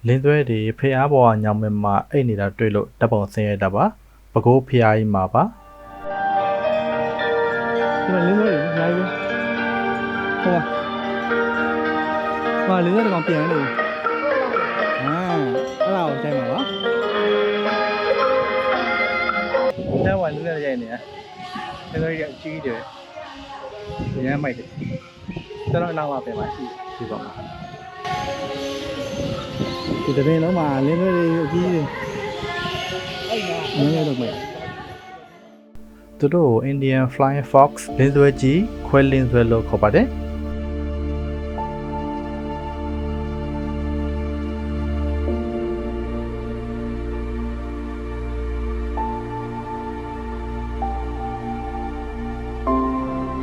လင်းသွဲတွေဖျားပေါ်ညောင်မဲမှာအိတ်နေတာတွေ့လို့တပ်ပုံဆင်းရတာပါပကိုးဖျားကြီးမှာပါဒီမှာလင်းသွဲတွေအများကြီးပဲဟိုမှာလင်းသွဲကောင်ပြန်နေအဲ့ဒါကိုချိန်ပါပါအဲ့ဝိုင်းလင်းသွဲရိုက်နေလင်းသွဲကြီးအကြီးတယ်ရမ်းမိုက်တယ်ကျွန်တော်နောက်မှာပြန်ပါရှိဒီပေါ့ဒီတပင်းလုံးမှာလင်းသွဲတွေအကြီးတွေအဲ့ဒါတော့မဲ့သူတို့ Indian Flying Fox လင်းသွဲကြီးခွဲလင်းသွဲလို့ခေါ်ပါတယ်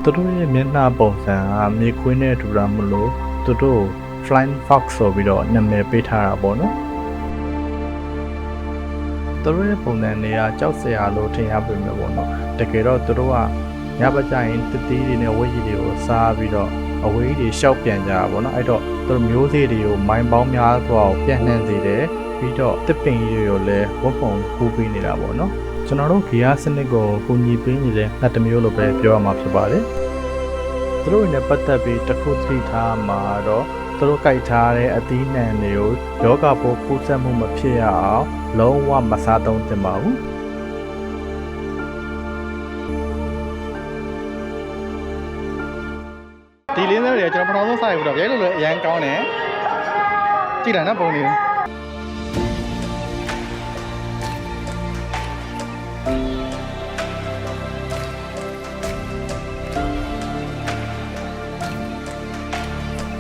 သူတို့ရဲ့မျက်နှာပုံစံကမြေခွေးနဲ့တူတာမလို့သူတို့ Flying Fox ဆိုပြီးတော့နာမည်ပေးထားတာပေါ့နော်သူတို့ရဲ့ပုံစံတွေကကြောက်စရာလို့ထင်ရပေမဲ့ပေါ့နော်တကယ်တော့သူတို့ကညဘက်ကျရင်တတိတွေနဲ့ဝက်ကြီးတွေကိုစားပြီးတော့အဝေးကြီးရှောက်ပြန်ကြတာပေါ့နော်အဲ့တော့သူတို့မျိုးစေ့တွေကိုမိုင်းပေါင်းများစွာကိုပြန့်နှံ့စေတယ်ပြီးတော့တစ်ပင်ကြီးတွေကိုလည်းဝက်ပုံကူးပေးနေတာပေါ့နော်ကျွန်တော်တို့ဂီယာစနစ်ကိုကူညီပေးနေတဲ့လက်တစ်မျိုးလိုပဲပြောရမှာဖြစ်ပါတယ်သူတို့နဲ့ပတ်သက်ပြီးတစ်ခုသိထားမှာတော့သူတို့ကြိုက်ထားတဲ့အသီးနှံတွေကိုယောဂပိုးကူးစက်မှုမဖြစ်ရအောင်လုံးဝမစားသုံးသင့်ပါဘူးဒီလင်းသွဲတွေကျွန်တော်ပထမဆုံးစားရဘူးတော့ရဲလို့လည်းအရန်ကောင်းတယ်ကြည့်လိုက်နော်ပုံလေး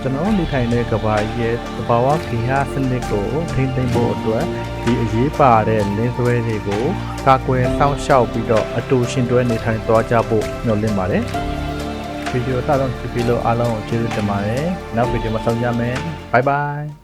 ကျွန်တော်နေထိုင်တဲ့ကဘာကြီးရဲ့သဘာဝဂေဟစနစ်ကိုထိန်းသိမ်းဖို့အတွက်ဒီအရေးပါတဲ့လင်းသွဲတွေကိုကာကွယ်စောင့်ရှောက်ပြီးတော့အတူရှင်တွဲနေထိုင်သွားကြဖို့ညွှန်လင့်ပါတယ်ဗီဒီယိုစတော့ကြည့်ပြီးလို့အားလုံးကိုကျေးဇူးတင်ပါတယ်နောက်ဗီဒီယိုမှာဆုံကြမယ်ဘိုင်ဘိုင်